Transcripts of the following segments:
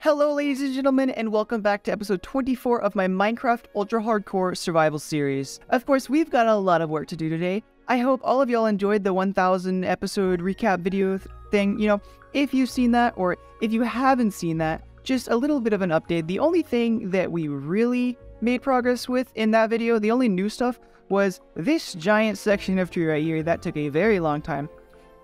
Hello ladies and gentlemen, and welcome back to episode 24 of my Minecraft Ultra Hardcore Survival series. Of course, we've got a lot of work to do today. I hope all of y'all enjoyed the 1000 episode recap video thing. You know, if you've seen that, or if you haven't seen that, just a little bit of an update. The only thing that we really made progress with in that video, the only new stuff, was this giant section of tree right here. That took a very long time.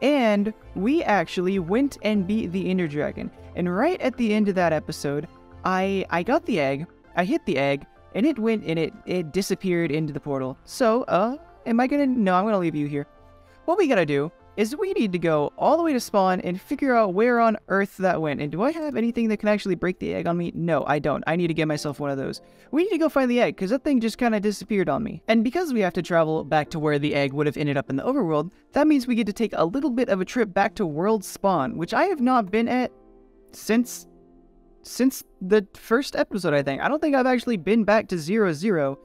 And we actually went and beat the Ender Dragon. And right at the end of that episode, I got the egg, I hit the egg, and it went and it disappeared into the portal. So, am I gonna... No, I'm gonna leave you here. What we gotta do is we need to go all the way to spawn and figure out where on earth that went. And do I have anything that can actually break the egg on me? No, I don't. I need to get myself one of those. We need to go find the egg, because that thing just kind of disappeared on me. And because we have to travel back to where the egg would have ended up in the overworld, that means we get to take a little bit of a trip back to world spawn, which I have not been at since the first episode, I think. I don't think I've actually been back to 0-0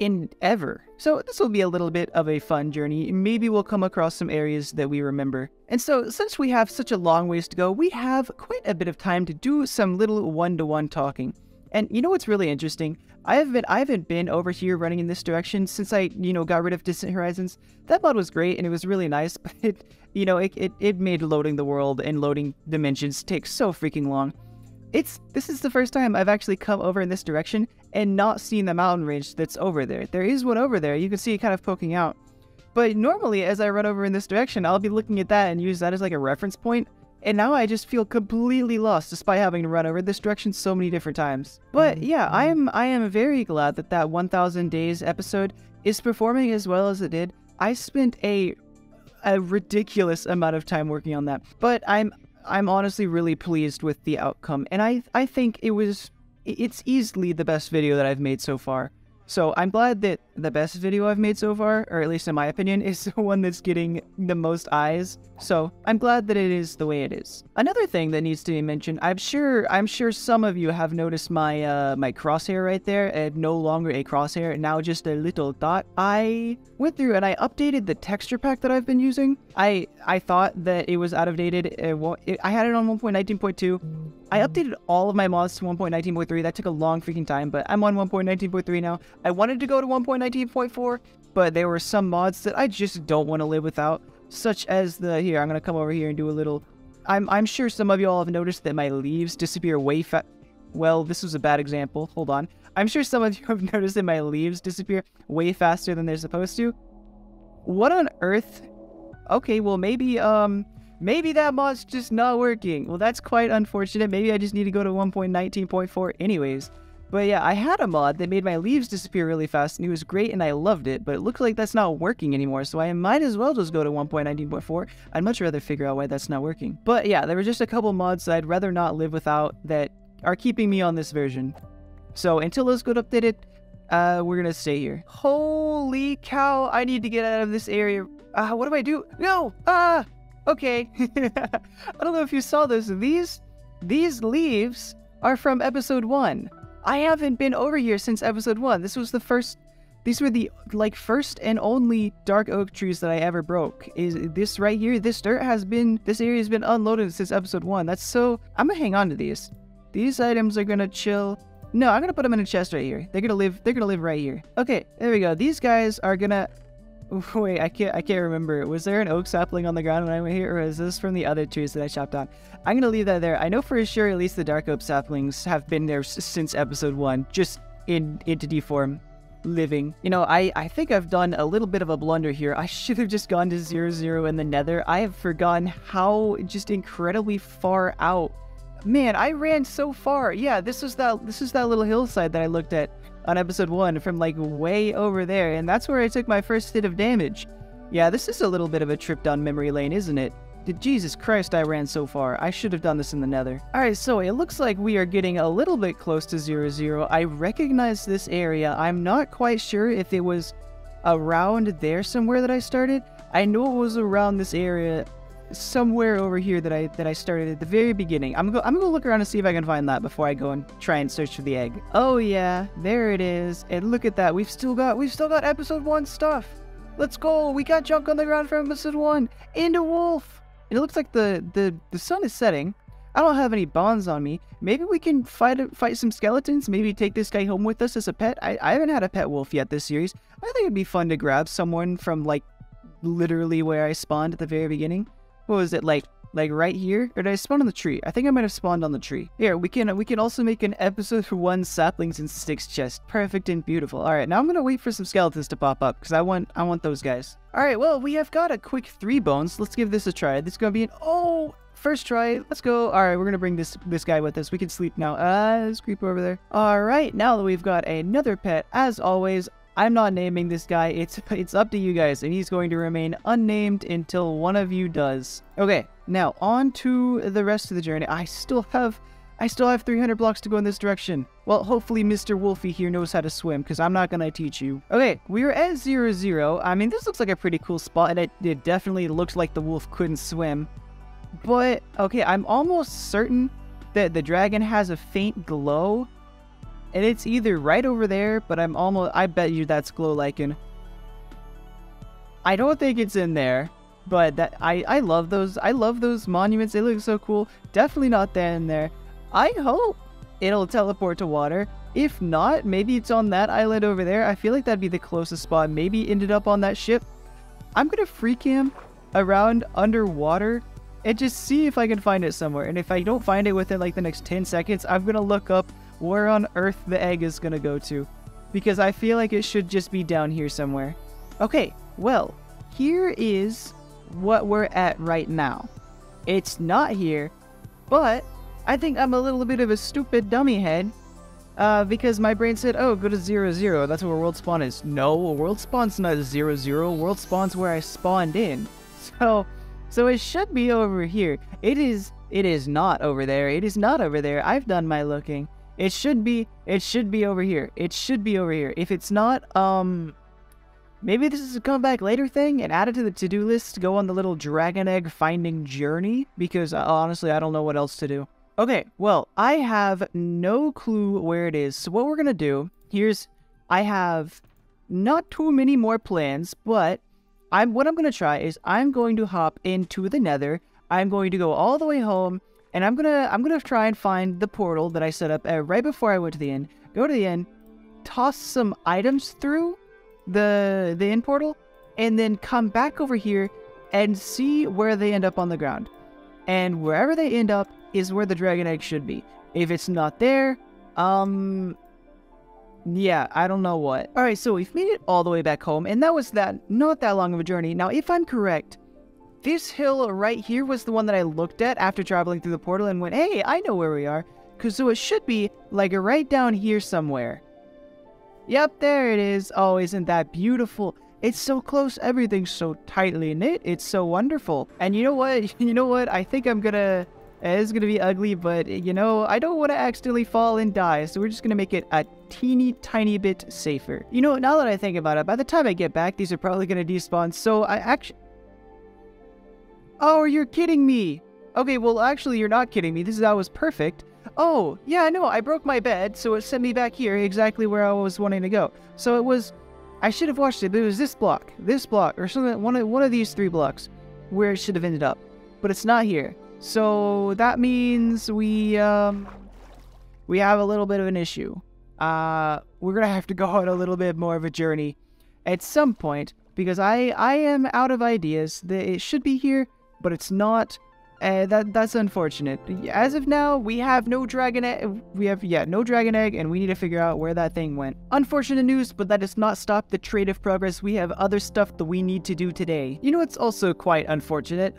in ever. So this will be a little bit of a fun journey. Maybe we'll come across some areas that we remember. And so since we have such a long ways to go, we have quite a bit of time to do some little one-to-one talking. And you know what's really interesting? I haven't been over here running in this direction since I, got rid of Distant Horizons. That mod was great and it was really nice, but it made loading the world and loading dimensions take so freaking long. This is the first time I've actually come over in this direction and not seen the mountain range that's over there. There is one over there. You can see it kind of poking out. But normally, as I run over in this direction, I'll be looking at that and use that as like a reference point. And now I just feel completely lost despite having to run over this direction so many different times. But yeah, I am very glad that 1000 days episode is performing as well as it did. I spent a ridiculous amount of time working on that. But I'm honestly really pleased with the outcome, and I think it's easily the best video that I've made so far. So I'm glad that the best video I've made so far, or at least in my opinion, is the one that's getting the most eyes. So I'm glad that it is the way it is. Another thing that needs to be mentioned, I'm sure some of you have noticed my my crosshair right there, no longer a crosshair, now just a little dot. I went through and I updated the texture pack that I've been using. I thought that it was outdated. I had it on 1.19.2. I updated all of my mods to 1.19.3. That took a long freaking time, but I'm on 1.19.3 now. I wanted to go to 1.19.4, but there were some mods that I just don't want to live without, such as here, I'm going to come over here and do a little... I'm sure some of you all have noticed that my leaves disappear way Well, this was a bad example. Hold on. I'm sure some of you have noticed that my leaves disappear way faster than they're supposed to. What on earth? Okay, well, maybe that mod's just not working. Well, that's quite unfortunate. Maybe I just need to go to 1.19.4 anyways. But yeah, I had a mod that made my leaves disappear really fast, and it was great, and I loved it, but it looks like that's not working anymore, so I might as well just go to 1.19.4. I'd much rather figure out why that's not working. But yeah, there were just a couple mods that I'd rather not live without that are keeping me on this version. So until those get updated, we're gonna stay here. Holy cow, I need to get out of this area. What do I do? No! Okay. I don't know if you saw this. These leaves are from episode 1. I haven't been over here since episode 1. These were the first and only dark oak trees that I ever broke. Is this right here? This area has been unloaded since episode 1. That's so... I'm gonna hang on to these. These items are gonna chill. No, I'm gonna put them in a chest right here. They're gonna live right here. Okay, there we go. These guys are gonna... Wait, I can't remember. Was there an oak sapling on the ground when I went here, or is this from the other trees that I chopped down? I'm gonna leave that there. I know for sure at least the dark oak saplings have been there since episode 1, just in entity form, living. You know, I think I've done a little bit of a blunder here. I should have just gone to 0-0 in the nether. I have forgotten how just incredibly far out. Man, I ran so far. Yeah, this is that little hillside that I looked at on episode 1 from like way over there, and that's where I took my first hit of damage. Yeah, this is a little bit of a trip down memory lane, isn't it? Jesus Christ, I ran so far. I should have done this in the nether. Alright, so it looks like we are getting a little bit close to 0-0. I recognize this area. I'm not quite sure if it was around there somewhere that I started. I know it was around this area somewhere over here that I started at the very beginning. I'm gonna look around and see if I can find that before I go and try and search for the egg. Oh yeah, there it is. And look at that. We've still got episode 1 stuff. Let's go. We got junk on the ground from episode 1 and a wolf. It looks like the sun is setting. I don't have any bonds on me. Maybe we can fight some skeletons. Maybe take this guy home with us as a pet. I haven't had a pet wolf yet this series. I think it'd be fun to grab someone from, like, literally where I spawned at the very beginning. What was it, like right here? Or did I spawn on the tree? I think I might have spawned on the tree. Here, we can also make an episode for 1 saplings and sticks chest. Perfect and beautiful. Alright, now I'm gonna wait for some skeletons to pop up, because I want those guys. Alright, well, we have got a quick 3 bones. Let's give this a try. This is gonna be an first try. Let's go. Alright, we're gonna bring this guy with us. We can sleep now. Let's creep over there. Alright, now that we've got another pet, as always, I'm not naming this guy. It's up to you guys, and he's going to remain unnamed until one of you does. Okay, now on to the rest of the journey. I still have 300 blocks to go in this direction. Well, hopefully Mr. Wolfie here knows how to swim, because I'm not gonna teach you. Okay, we're at 0-0. I mean, this looks like a pretty cool spot, and it definitely looks like the wolf couldn't swim. But, okay, I'm almost certain that the dragon has a faint glow. And it's either right over there, but I bet you that's glow lichen. I don't think it's in there, but I love those monuments. They look so cool. Definitely not there in there. I hope it'll teleport to water. If not, maybe it's on that island over there. I feel like that'd be the closest spot. Maybe ended up on that ship. I'm gonna free cam around underwater and just see if I can find it somewhere. And if I don't find it within like the next 10 seconds, I'm gonna look up where on earth the egg is gonna go to, because I feel like it should just be down here somewhere. Okay, well, here is what we're at right now. It's not here, but I think I'm a little bit of a stupid dummy head, because my brain said, oh, go to 0-0, that's where world spawn is. No, world spawn's not 0-0, world spawn's where I spawned in. So it should be over here. It is not over there. It is not over there. I've done my looking. It should be over here. It should be over here. If it's not, maybe this is a come back later thing and add it to the to-do list to go on the little dragon egg finding journey, because honestly, I don't know what else to do. Okay, well, I have no clue where it is. So what we're gonna do, I have not too many more plans, but what I'm gonna try is I'm going to hop into the nether. I'm going to go all the way home. And I'm gonna try and find the portal that I set up right before I went to the inn. Go to the inn, toss some items through the inn portal, and then come back over here and see where they end up on the ground. And wherever they end up is where the dragon egg should be. If it's not there, yeah, I don't know what. Alright, so we've made it all the way back home, and that was not that long of a journey. Now, if I'm correct, this hill right here was the one that I looked at after traveling through the portal and went, hey, I know where we are. So it should be, like, right down here somewhere. Yep, there it is. Oh, isn't that beautiful? It's so close. Everything's so tightly knit. It's so wonderful. And you know what? I think I'm gonna... It's gonna be ugly, but, you know, I don't want to accidentally fall and die, so we're just gonna make it a teeny tiny bit safer. You know, now that I think about it, by the time I get back, these are probably gonna despawn, so I actually... Oh, you're kidding me. Okay, well, actually, you're not kidding me. That was perfect. Oh, yeah, no, I broke my bed, so it sent me back here exactly where I was wanting to go. So it was... I should have watched it, but it was this block, or something, one of these 3 blocks where it should have ended up. But it's not here. So that means we have a little bit of an issue. We're gonna have to go on a little bit more of a journey at some point, because I am out of ideas. It should be here, but it's not. That's unfortunate. As of now, we have no dragon egg. No dragon egg, and we need to figure out where that thing went. Unfortunate news, but that does not stop the trade of progress. We have other stuff that we need to do today. You know, it's also quite unfortunate.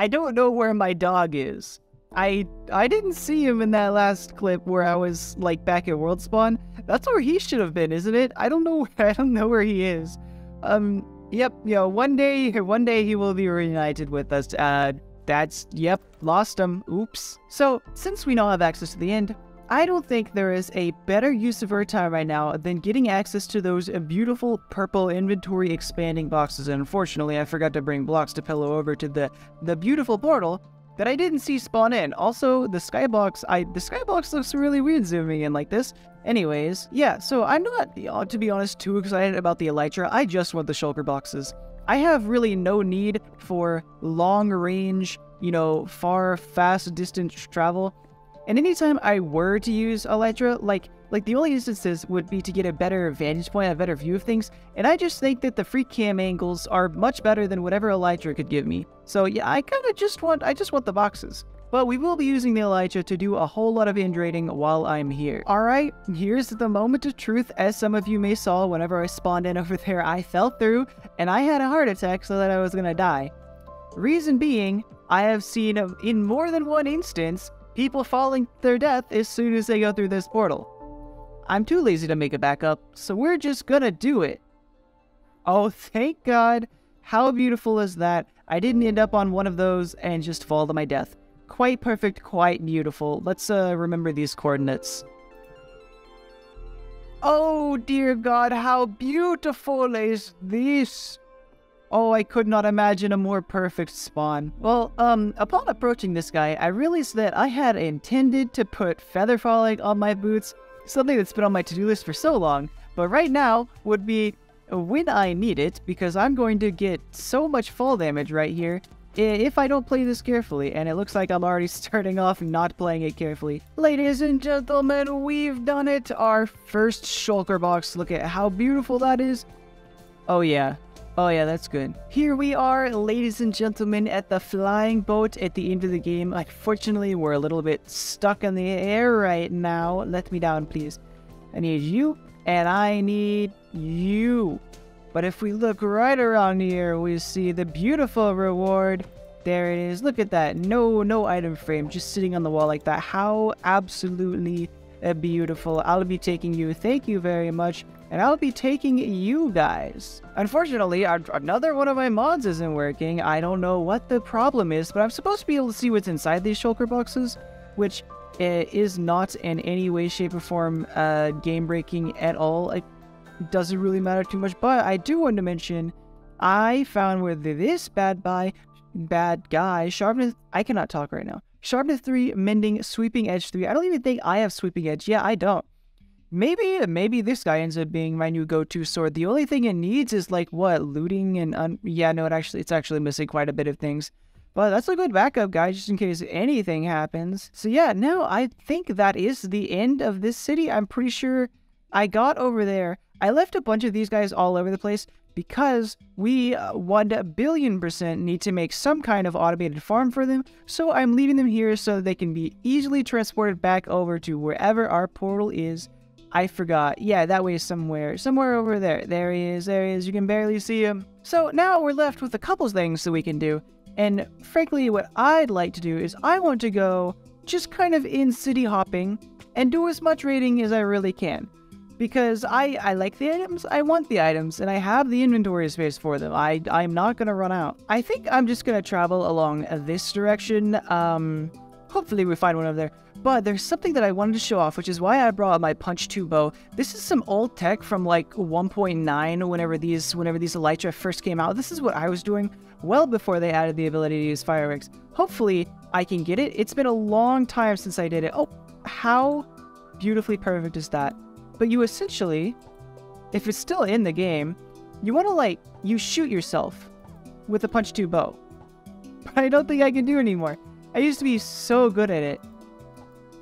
I don't know where my dog is. I didn't see him in that last clip where I was like back at World Spawn. That's where he should have been, isn't it? I don't know where he is. Yep, you know, one day he will be reunited with us. Yep, lost him. Oops. So, since we now have access to the end, I don't think there is a better use of our time right now than getting access to those beautiful purple inventory expanding boxes. And unfortunately, I forgot to bring blocks to pillow over to the beautiful portal that I didn't see spawn in. Also, the skybox looks really weird zooming in like this. Anyways, yeah, so I'm not, to be honest, too excited about the elytra. I just want the shulker boxes. I have really no need for long-range you know, far, fast distance travel. And anytime I were to use elytra, like the only instances would be to get a better vantage point, a better view of things. And I just think that the free cam angles are much better than whatever elytra could give me. So yeah, I just want the boxes. But we will be using the elytra to do a whole lot of end raiding while I'm here. Alright, here's the moment of truth. As some of you may saw, whenever I spawned in over there, I fell through, and I had a heart attack so that I was gonna die. Reason being, I have seen in more than one instance, people falling to their death as soon as they go through this portal. I'm too lazy to make a backup, so we're just gonna do it. Oh, thank God. How beautiful is that? I didn't end up on one of those and just fall to my death. Quite perfect, quite beautiful. Let's remember these coordinates. Oh dear God, how beautiful is this? Oh, I could not imagine a more perfect spawn. Well, upon approaching this guy, I realized that I had intended to put feather falling on my boots, something that's been on my to-do list for so long, but right now would be when I need it, because I'm going to get so much fall damage right here if I don't play this carefully, and it looks like I'm already starting off not playing it carefully. Ladies and gentlemen, we've done it! Our first shulker box. Look at how beautiful that is. Oh yeah, that's good. Here we are, ladies and gentlemen, at the flying boat at the end of the game. Unfortunately, we're a little bit stuck in the air right now. Let me down, please. I need you, and I need you. But if we look right around here, we see the beautiful reward. There it is. Look at that. No item frame, just sitting on the wall like that. How absolutely beautiful. I'll be taking you. Thank you very much. And I'll be taking you guys. Unfortunately, another one of my mods isn't working. I don't know what the problem is, but I'm supposed to be able to see what's inside these shulker boxes, which is not in any way, shape, or form game-breaking at all. It doesn't really matter too much, but I do want to mention I found where this bad guy, sharpness, I cannot talk right now. Sharpness 3, mending, sweeping edge 3. I don't even think I have sweeping edge. Yeah, I don't. Maybe this guy ends up being my new go-to sword. The only thing it needs is like what, looting and yeah, no, it's actually missing quite a bit of things. But that's a good backup, guys, just in case anything happens. So yeah, no, I think that is the end of this city. I'm pretty sure I got over there. I left a bunch of these guys all over the place because we 1,000,000,000% need to make some kind of automated farm for them. So I'm leaving them here so they can be easily transported back over to wherever our portal is. I forgot. Yeah, that way is somewhere over there. There he is. You can barely see him. So now we're left with a couple things that we can do. And frankly, what I'd like to do is I want to go just kind of in city hopping and do as much raiding as I really can. Because I like the items, I want the items, and I have the inventory space for them. I'm not going to run out. I think I'm just going to travel along this direction. Hopefully we find one over there. But there's something that I wanted to show off, which is why I brought my Punch 2 bow. This is some old tech from like 1.9 whenever these elytra first came out. This is what I was doing well before they added the ability to use fireworks. Hopefully I can get it. It's been a long time since I did it. Oh, how beautifully perfect is that? But you essentially, if it's still in the game, you want to you shoot yourself with the Punch 2 bow. But I don't think I can do it anymore. I used to be so good at it.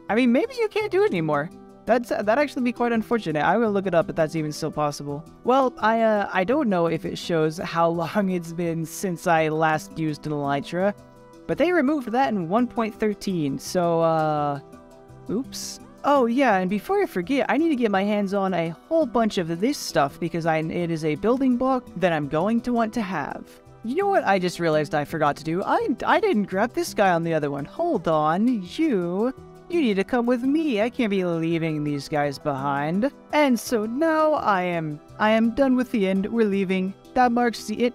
I mean, maybe you can't do it anymore. That'd actually be quite unfortunate. I will look it up if that's even still possible. Well, I don't know if it shows how long it's been since I last used an elytra, but they removed that in 1.13, so, oops. Oh yeah, and before I forget, I need to get my hands on a whole bunch of this stuff because it is a building block that I'm going to want to have. You know what I just realized I forgot to do? I didn't grab this guy on the other one. Hold on, you need to come with me. I can't be leaving these guys behind. And so now I am done with the end. We're leaving. That marks the it.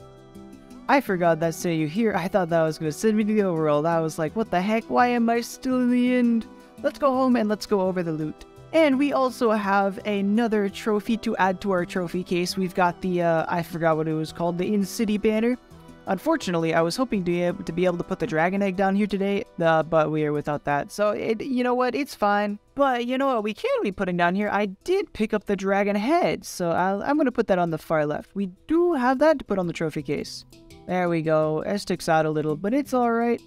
I forgot that say you here. I thought that was going to send me to the overworld. I was like, what the heck? Why am I still in the end? Let's go home and let's go over the loot. And we also have another trophy to add to our trophy case. We've got the, I forgot what it was called, the in-city banner. Unfortunately, I was hoping to be able to put the dragon egg down here today, but we are without that. So, you know what, it's fine. But you know what we can be putting down here? I did pick up the dragon head, so I'm going to put that on the far left. We do have that to put on the trophy case. There we go. It sticks out a little, but it's alright.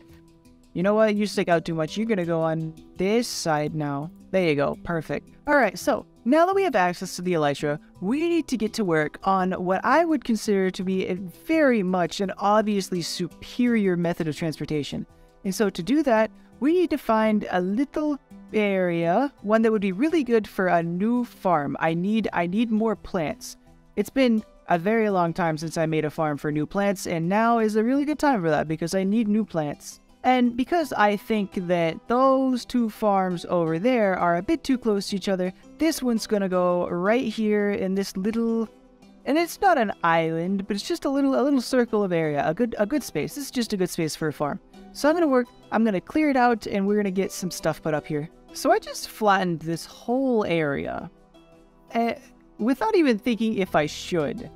You know what? You stick out too much. You're gonna go on this side now. There you go. Perfect. Alright, so now that we have access to the elytra, we need to get to work on what I would consider to be a very much an obviously superior method of transportation. And so to do that, we need to find a little area, one that would be really good for a new farm. I need more plants. It's been a very long time since I made a farm for new plants, and now is a really good time for that because I need new plants. And because I think that those two farms over there are a bit too close to each other, this one's gonna go right here in this little, and it's not an island, but it's just a little circle of area, a good space. This is just a good space for a farm. So I'm gonna clear it out, and we're gonna get some stuff put up here. So I just flattened this whole area, without even thinking if I should.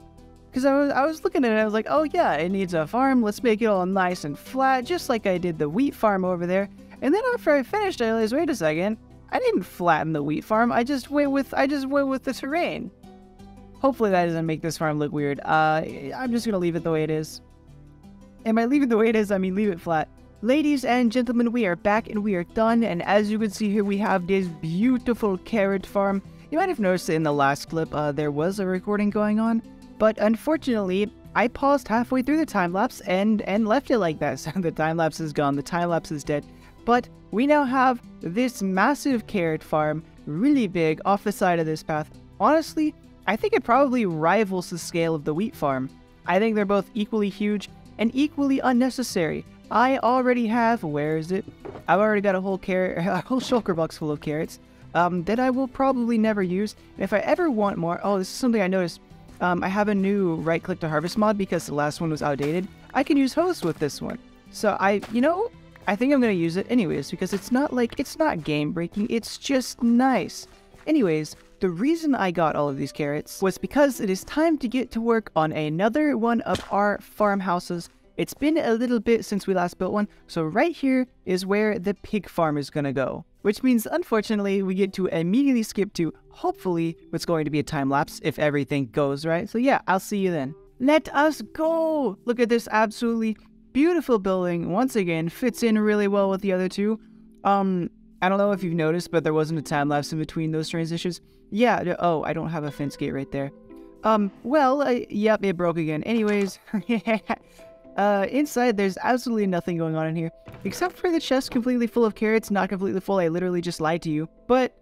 Because I was looking at it, I was like, oh yeah, it needs a farm, let's make it all nice and flat, just like I did the wheat farm over there. And then after I finished, I realized, wait a second, I didn't flatten the wheat farm, I just went with the terrain. Hopefully that doesn't make this farm look weird. I'm just gonna leave it the way it is. And by leave it the way it is, I mean leave it flat. Ladies and gentlemen, we are back and we are done, and as you can see here, we have this beautiful carrot farm. You might have noticed in the last clip, there was a recording going on. But unfortunately, I paused halfway through the time-lapse and left it like that. So the time-lapse is gone, the time-lapse is dead. But we now have this massive carrot farm, really big, off the side of this path. Honestly, I think it probably rivals the scale of the wheat farm. I think they're both equally huge and equally unnecessary. I already have, where is it? I've already got a whole shulker box full of carrots that I will probably never use. And if I ever want more, oh, this is something I noticed. I have a new right-click to harvest mod because the last one was outdated. I can use host with this one. So I think I'm going to use it anyways because it's not game-breaking, it's just nice. Anyways, the reason I got all of these carrots was because it is time to get to work on another one of our farmhouses. It's been a little bit since we last built one, so right here is where the pig farm is going to go. Which means, unfortunately, we get to immediately skip to, hopefully, what's going to be a time-lapse if everything goes right. So yeah, I'll see you then. Let us go! Look at this absolutely beautiful building. Once again, fits in really well with the other two. I don't know if you've noticed, but there wasn't a time-lapse in between those transitions. Yeah, oh, I don't have a fence gate right there. Yep, it broke again. Anyways, inside, there's absolutely nothing going on in here. Except for the chest completely full of carrots, not completely full, I literally just lied to you. But,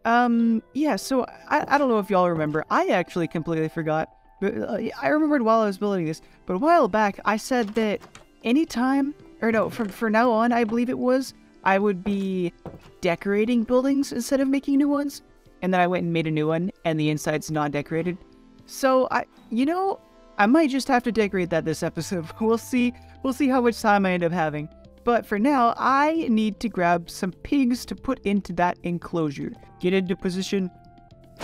yeah, so, I don't know if y'all remember, I actually completely forgot. But, I remembered while I was building this, but a while back, I said that anytime, or no, for now on, I believe it was, I would be decorating buildings instead of making new ones. And then I went and made a new one, and the inside's not decorated. So, I might just have to decorate that this episode. We'll see how much time I end up having. But for now, I need to grab some pigs to put into that enclosure. Get into position.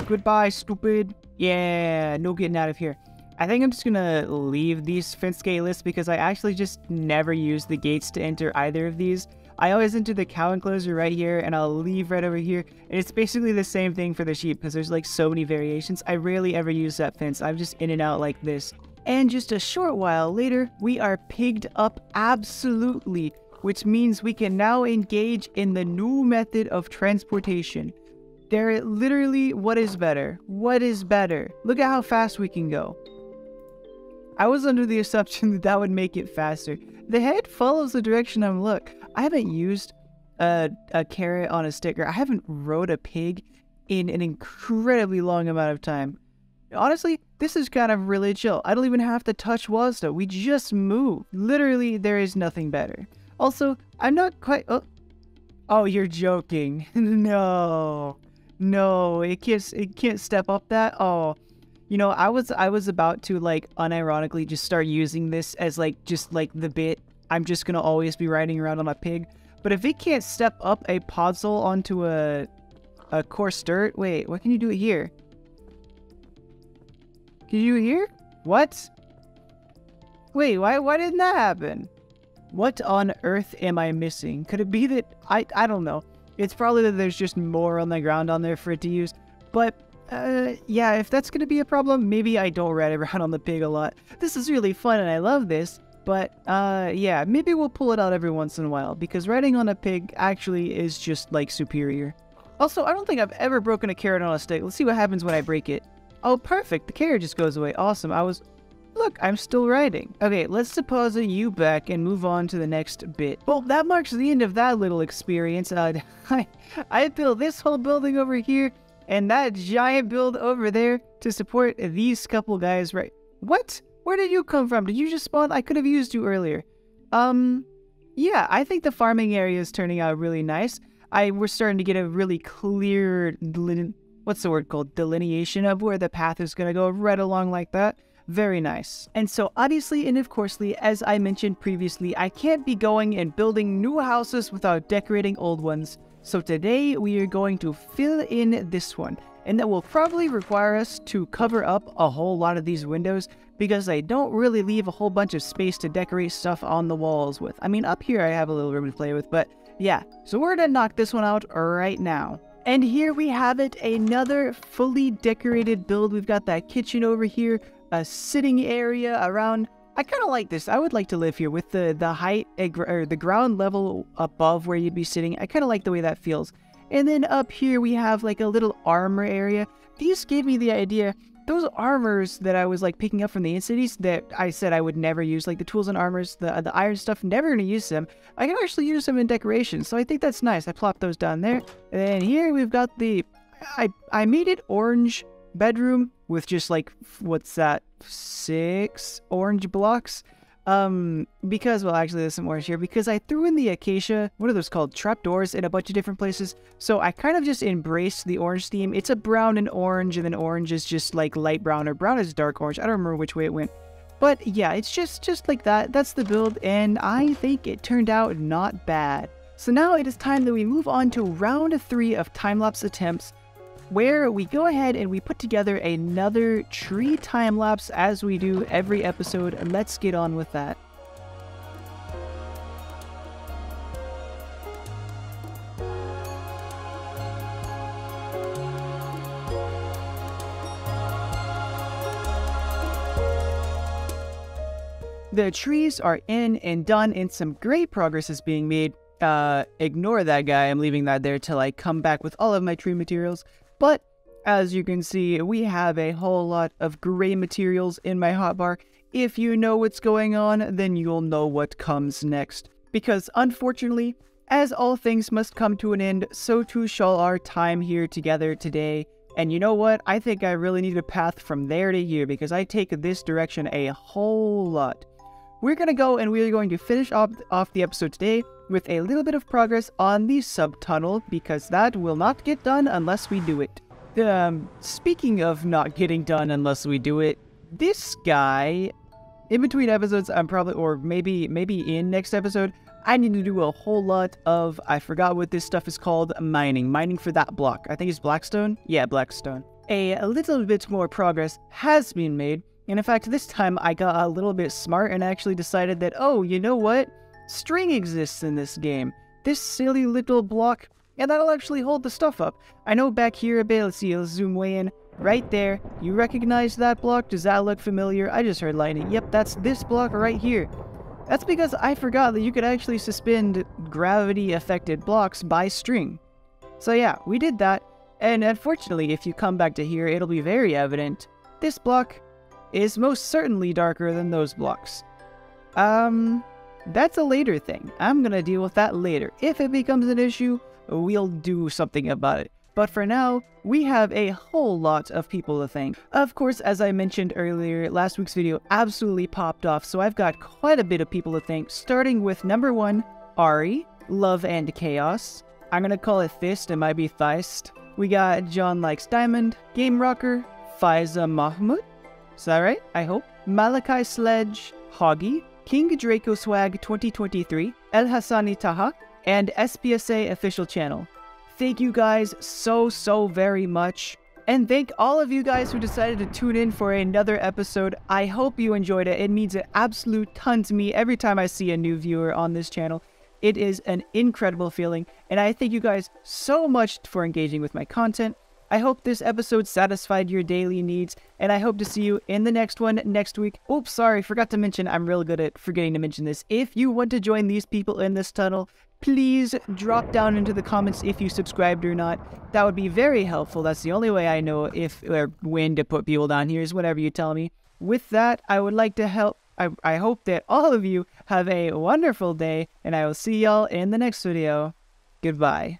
Goodbye, stupid. Yeah, no getting out of here. I think I'm just gonna leave these fence gate lists because I actually just never use the gates to enter either of these. I always enter the cow enclosure right here, and I'll leave right over here. And it's basically the same thing for the sheep because there's like so many variations. I rarely ever use that fence. I'm just in and out like this. And just a short while later, we are pigged up absolutely, which means we can now engage in the new method of transportation. There literally, what is better? What is better? Look at how fast we can go. I was under the assumption that that would make it faster. The head follows the direction I'm look. I haven't used a carrot on a sticker. I haven't rode a pig in an incredibly long amount of time. Honestly, this is kind of really chill. I don't even have to touch Wazda. We just move. Literally, there is nothing better. Also, I'm not quite... Oh, you're joking. No, it can't step up that. Oh, you know, I was about to like unironically just start using this as like just like the bit. I'm just gonna always be riding around on a pig. But if it can't step up a podzol onto a coarse dirt, wait, what can you do here? Can you do it here? What? Wait, why didn't that happen? What on earth am I missing? Could it be that I don't know. It's probably that there's just more on the ground on there for it to use. But yeah, if that's gonna be a problem, maybe I don't ride around on the pig a lot. This is really fun and I love this. But, yeah, maybe we'll pull it out every once in a while, because riding on a pig actually is just, like, superior. Also, I don't think I've ever broken a carrot on a stick. Let's see what happens when I break it. Oh, perfect. The carrot just goes away. Awesome. Look, I'm still riding. Okay, let's deposit you back and move on to the next bit. Well, that marks the end of that little experience. I built this whole building over here and that giant build over there to support these couple guys, right? What? Where did you come from? Did you just spawn? I could have used you earlier. Yeah, I think the farming area is turning out really nice. We're starting to get a really clear, what's the word called? Delineation of where the path is going to go right along like that. Very nice. And so obviously and of coursely, as I mentioned previously, I can't be going and building new houses without decorating old ones. So today we are going to fill in this one. And that will probably require us to cover up a whole lot of these windows because I don't really leave a whole bunch of space to decorate stuff on the walls with. I mean, up here I have a little room to play with, but yeah. So we're gonna knock this one out right now. And here we have it, another fully decorated build. We've got that kitchen over here, a sitting area around. I kind of like this. I would like to live here with the height, or the ground level above where you'd be sitting. I kind of like the way that feels. And then up here we have like a little armor area. These gave me the idea. Those armors that I was like picking up from the in-cities that I said I would never use, like the tools and armors, the iron stuff, never gonna use them. I can actually use them in decoration, so I think that's nice. I plopped those down there. And then here we've got I made it orange bedroom with just like, what's that, 6 orange blocks? Because, well, actually there's some orange here, because I threw in the acacia, what are those called, trapdoors in a bunch of different places, so I kind of just embraced the orange theme. It's a brown and then orange is just like light brown, or brown is dark orange. I don't remember which way it went, but yeah, it's just like that. That's the build, and I think it turned out not bad. So now it is time that we move on to round 3 of time-lapse attempts, where we go ahead and we put together another tree time-lapse as we do every episode, and let's get on with that. The trees are in and done, and some great progress is being made. Ignore that guy, I'm leaving that there till I come back with all of my tree materials. But, as you can see, we have a whole lot of gray materials in my hotbar. If you know what's going on, then you'll know what comes next. Because, unfortunately, as all things must come to an end, so too shall our time here together today. And you know what? I think I really need a path from there to here, because I take this direction a whole lot. We're going to go and we're going to finish off the episode today with a little bit of progress on the sub-tunnel, because that will not get done unless we do it. Speaking of not getting done unless we do it, this guy, in between episodes, I'm probably, or maybe in next episode, I need to do a whole lot of, I forgot what this stuff is called, mining for that block. I think it's Blackstone? Yeah, Blackstone. A little bit more progress has been made. And in fact, this time I got a little bit smart and actually decided that, oh, you know what? String exists in this game. This silly little block, and that'll actually hold the stuff up. I know back here a bit, let's see, let's zoom way in. Right there. You recognize that block? Does that look familiar? I just heard lightning. Yep, that's this block right here. That's because I forgot that you could actually suspend gravity-affected blocks by string. So yeah, we did that. And unfortunately, if you come back to here, it'll be very evident. This block is most certainly darker than those blocks. That's a later thing. I'm gonna deal with that later. If it becomes an issue, we'll do something about it. But for now, we have a whole lot of people to thank. Of course, as I mentioned earlier, last week's video absolutely popped off, so I've got quite a bit of people to thank, starting with number 1, Ari, Love and Chaos. I'm gonna call it Fist, it might be Theist. We got John Likes Diamond, Game Rocker, Faiza Mahmoud, is that right? I hope. Malachi Sledge, Hoggy, King Draco Swag 2023, El Hassani Taha, and SPSA Official Channel. Thank you guys so very much. And thank all of you guys who decided to tune in for another episode. I hope you enjoyed it. It means an absolute ton to me every time I see a new viewer on this channel. It is an incredible feeling, and I thank you guys so much for engaging with my content. I hope this episode satisfied your daily needs, and I hope to see you in the next one next week. Oops, sorry, forgot to mention, I'm really good at forgetting to mention this. If you want to join these people in this tunnel, please drop down into the comments if you subscribed or not. That would be very helpful. That's the only way I know if or when to put people down here is whenever you tell me. With that, I would like to help. I hope that all of you have a wonderful day, and I will see y'all in the next video. Goodbye.